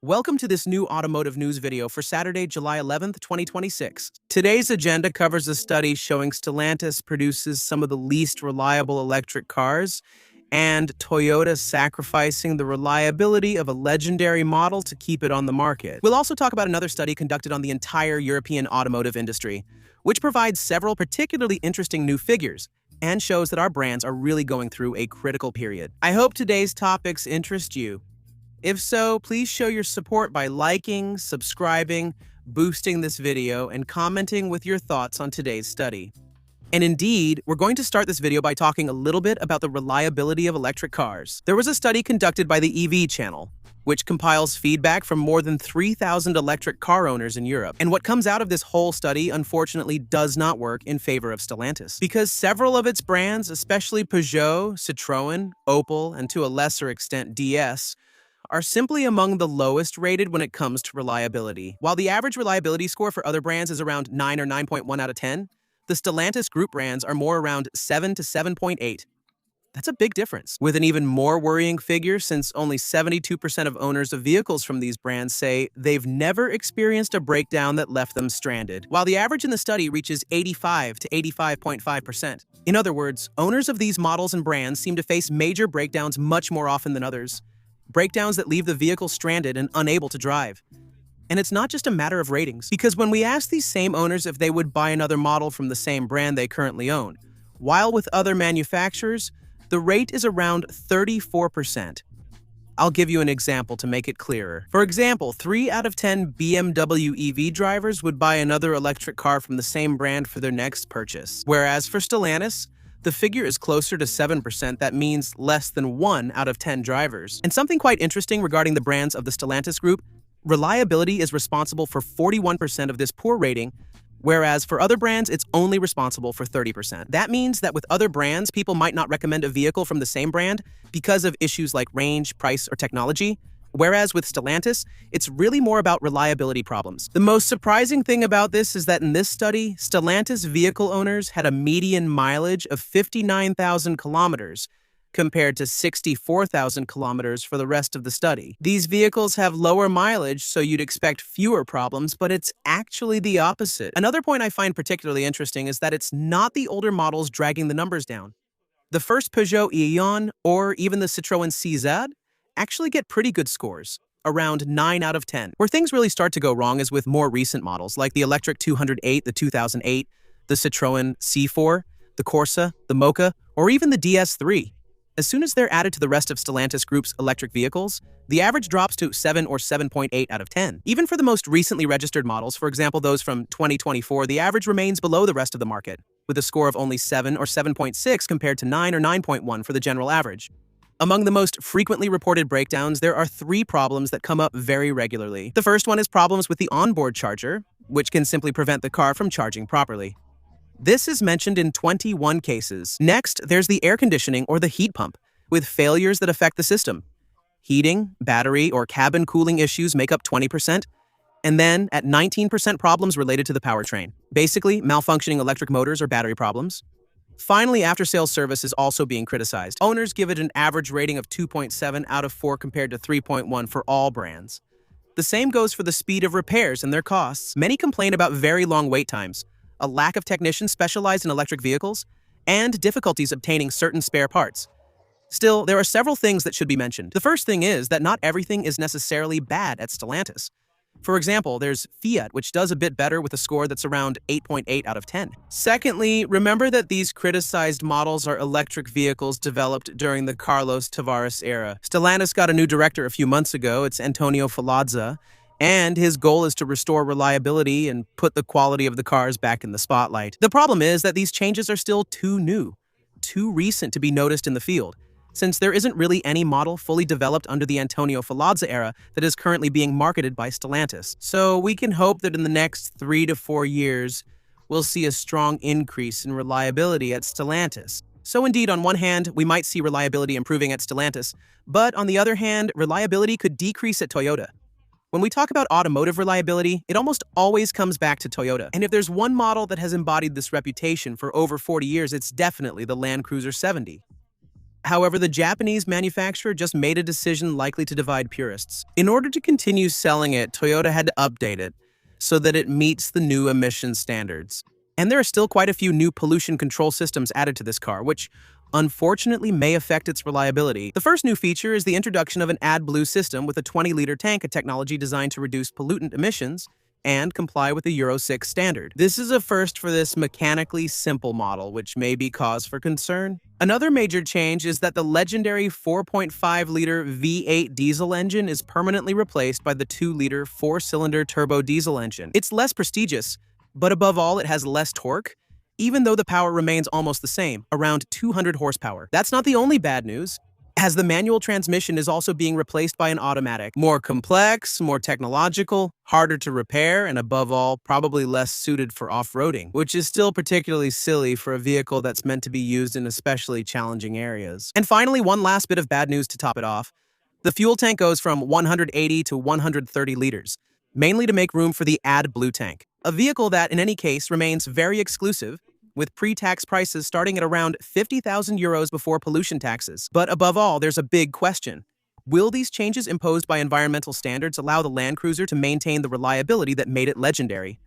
Welcome to this new automotive news video for Saturday, July 11th, 2026. Today's agenda covers a study showing Stellantis produces some of the least reliable electric cars and Toyota sacrificing the reliability of a legendary model to keep it on the market. We'll also talk about another study conducted on the entire European automotive industry, which provides several particularly interesting new figures and shows that our brands are really going through a critical period. I hope today's topics interest you. If so, please show your support by liking, subscribing, boosting this video, and commenting with your thoughts on today's study. And indeed, we're going to start this video by talking a little bit about the reliability of electric cars. There was a study conducted by the EV channel, which compiles feedback from more than 3,000 electric car owners in Europe. And what comes out of this whole study, unfortunately, does not work in favor of Stellantis, because several of its brands, especially Peugeot, Citroën, Opel, and to a lesser extent DS, are simply among the lowest rated when it comes to reliability. While the average reliability score for other brands is around 9 or 9.1 out of 10, the Stellantis group brands are more around 7 to 7.8. That's a big difference. With an even more worrying figure, since only 72% of owners of vehicles from these brands say they've never experienced a breakdown that left them stranded, while the average in the study reaches 85 to 85.5%. In other words, owners of these models and brands seem to face major breakdowns much more often than others. Breakdowns that leave the vehicle stranded and unable to drive. And it's not just a matter of ratings, because when we ask these same owners if they would buy another model from the same brand they currently own, while with other manufacturers, the rate is around 34%. I'll give you an example to make it clearer. For example, 3 out of 10 BMW EV drivers would buy another electric car from the same brand for their next purchase. Whereas for Stellantis, the figure is closer to 7%. That means less than 1 out of 10 drivers. And something quite interesting regarding the brands of the Stellantis group, reliability is responsible for 41% of this poor rating, whereas for other brands, it's only responsible for 30%. That means that with other brands, people might not recommend a vehicle from the same brand because of issues like range, price, or technology. Whereas with Stellantis, it's really more about reliability problems. The most surprising thing about this is that in this study, Stellantis vehicle owners had a median mileage of 59,000 kilometers compared to 64,000 kilometers for the rest of the study. These vehicles have lower mileage, so you'd expect fewer problems, but it's actually the opposite. Another point I find particularly interesting is that it's not the older models dragging the numbers down. The first Peugeot Eon or even the Citroën CZ actually get pretty good scores, around 9 out of 10. Where things really start to go wrong is with more recent models, like the electric 208, the 2008, the Citroën C4, the Corsa, the Mocha, or even the DS3. As soon as they're added to the rest of Stellantis Group's electric vehicles, the average drops to 7 or 7.8 out of 10. Even for the most recently registered models, for example those from 2024, the average remains below the rest of the market, with a score of only 7 or 7.6 compared to 9 or 9.1 for the general average. Among the most frequently reported breakdowns, there are 3 problems that come up very regularly. The first one is problems with the onboard charger, which can simply prevent the car from charging properly. This is mentioned in 21 cases. Next, there's the air conditioning or the heat pump, with failures that affect the system. Heating, battery, or cabin cooling issues make up 20%, and then at 19% problems related to the powertrain. Basically, malfunctioning electric motors or battery problems. Finally, after-sales service is also being criticized. Owners give it an average rating of 2.7 out of 4 compared to 3.1 for all brands. The same goes for the speed of repairs and their costs. Many complain about very long wait times, a lack of technicians specialized in electric vehicles, and difficulties obtaining certain spare parts. Still, there are several things that should be mentioned. The first thing is that not everything is necessarily bad at Stellantis. For example, there's Fiat, which does a bit better with a score that's around 8.8 out of 10. Secondly, remember that these criticized models are electric vehicles developed during the Carlos Tavares era. Stellantis got a new director a few months ago, it's Antonio Falazza, and his goal is to restore reliability and put the quality of the cars back in the spotlight. The problem is that these changes are still too new, too recent to be noticed in the field, since there isn't really any model fully developed under the Antonio Falazza era that is currently being marketed by Stellantis. So we can hope that in the next 3 to 4 years, we'll see a strong increase in reliability at Stellantis. So indeed, on one hand, we might see reliability improving at Stellantis, but on the other hand, reliability could decrease at Toyota. When we talk about automotive reliability, it almost always comes back to Toyota. And if there's one model that has embodied this reputation for over 40 years, it's definitely the Land Cruiser 70. However, the Japanese manufacturer just made a decision likely to divide purists. In order to continue selling it, Toyota had to update it so that it meets the new emission standards. And there are still quite a few new pollution control systems added to this car, which unfortunately may affect its reliability. The first new feature is the introduction of an AdBlue system with a 20-liter tank, a technology designed to reduce pollutant emissions and comply with the Euro 6 standard. This is a first for this mechanically simple model, which may be cause for concern. Another major change is that the legendary 4.5-liter V8 diesel engine is permanently replaced by the 2-liter 4-cylinder turbo diesel engine. It's less prestigious, but above all, it has less torque, even though the power remains almost the same, around 200 horsepower. That's not the only bad news, as the manual transmission is also being replaced by an automatic. More complex, more technological, harder to repair, and above all, probably less suited for off-roading, which is still particularly silly for a vehicle that's meant to be used in especially challenging areas. And finally, one last bit of bad news to top it off. The fuel tank goes from 180 to 130 liters, mainly to make room for the AdBlue tank, a vehicle that, in any case, remains very exclusive, with pre-tax prices starting at around 50,000 euros before pollution taxes. But above all, there's a big question. Will these changes imposed by environmental standards allow the Land Cruiser to maintain the reliability that made it legendary?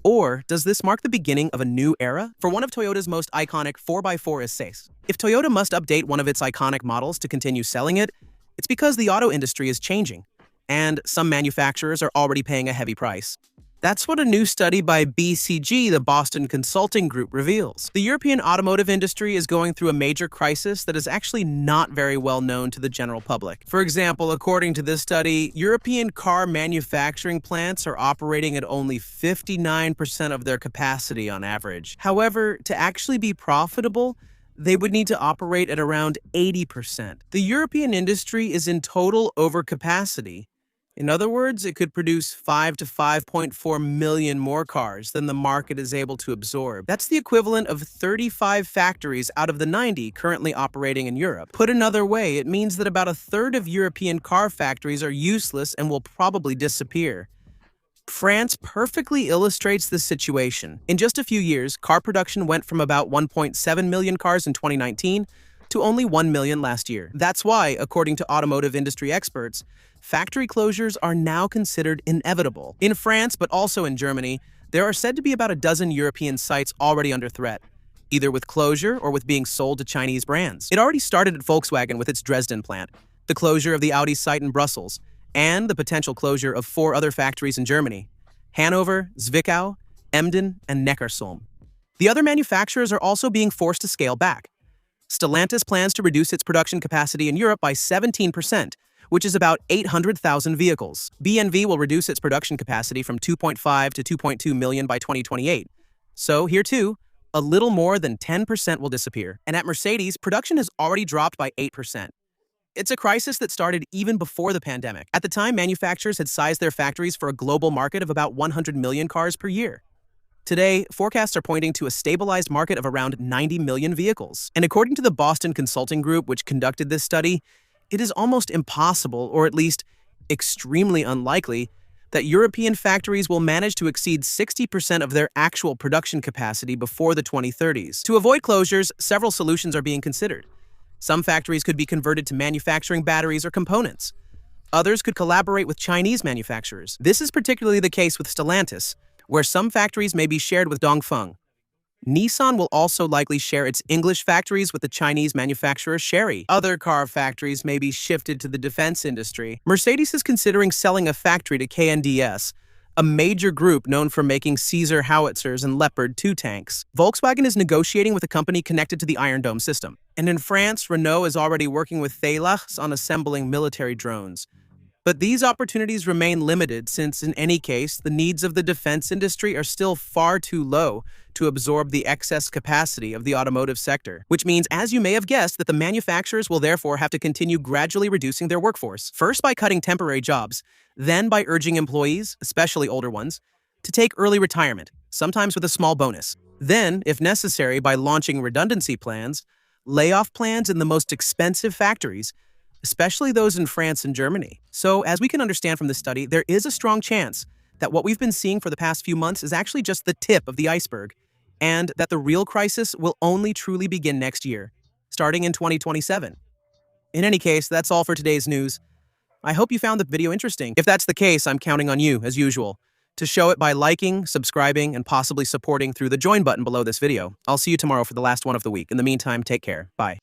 Or does this mark the beginning of a new era? For one of Toyota's most iconic 4x4 essays, if Toyota must update one of its iconic models to continue selling it, it's because the auto industry is changing, and some manufacturers are already paying a heavy price. That's what a new study by BCG, the Boston Consulting Group, reveals. The European automotive industry is going through a major crisis that is actually not very well known to the general public. For example, according to this study, European car manufacturing plants are operating at only 59% of their capacity on average. However, to actually be profitable, they would need to operate at around 80%. The European industry is in total overcapacity. In other words, it could produce 5 to 5.4 million more cars than the market is able to absorb. That's the equivalent of 35 factories out of the 90 currently operating in Europe. Put another way, it means that about a third of European car factories are useless and will probably disappear. France perfectly illustrates this situation. In just a few years, car production went from about 1.7 million cars in 2019 to only 1 million last year. That's why, according to automotive industry experts, factory closures are now considered inevitable. In France, but also in Germany, there are said to be about a dozen European sites already under threat, either with closure or with being sold to Chinese brands. It already started at Volkswagen with its Dresden plant, the closure of the Audi site in Brussels, and the potential closure of 4 other factories in Germany: Hanover, Zwickau, Emden, and Neckarsulm. The other manufacturers are also being forced to scale back. Stellantis plans to reduce its production capacity in Europe by 17%, which is about 800,000 vehicles. BMW will reduce its production capacity from 2.5 to 2.2 million by 2028. So here too, a little more than 10% will disappear. And at Mercedes, production has already dropped by 8%. It's a crisis that started even before the pandemic. At the time, manufacturers had sized their factories for a global market of about 100 million cars per year. Today, forecasts are pointing to a stabilized market of around 90 million vehicles. And according to the Boston Consulting Group, which conducted this study, it is almost impossible, or at least extremely unlikely, that European factories will manage to exceed 60% of their actual production capacity before the 2030s. To avoid closures, several solutions are being considered. Some factories could be converted to manufacturing batteries or components. Others could collaborate with Chinese manufacturers. This is particularly the case with Stellantis, where some factories may be shared with Dongfeng. Nissan will also likely share its English factories with the Chinese manufacturer Chery. Other car factories may be shifted to the defense industry. Mercedes is considering selling a factory to KNDS, a major group known for making Caesar howitzers and Leopard 2 tanks. Volkswagen is negotiating with a company connected to the Iron Dome system. And in France, Renault is already working with Thalys on assembling military drones. But these opportunities remain limited since, in any case, the needs of the defense industry are still far too low to absorb the excess capacity of the automotive sector. Which means, as you may have guessed, that the manufacturers will therefore have to continue gradually reducing their workforce. First by cutting temporary jobs, then by urging employees, especially older ones, to take early retirement, sometimes with a small bonus. Then, if necessary, by launching redundancy plans, layoff plans in the most expensive factories, especially those in France and Germany. So, as we can understand from this study, there is a strong chance that what we've been seeing for the past few months is actually just the tip of the iceberg, and that the real crisis will only truly begin next year, starting in 2027. In any case, that's all for today's news. I hope you found the video interesting. If that's the case, I'm counting on you, as usual, to show it by liking, subscribing, and possibly supporting through the join button below this video. I'll see you tomorrow for the last one of the week. In the meantime, take care. Bye.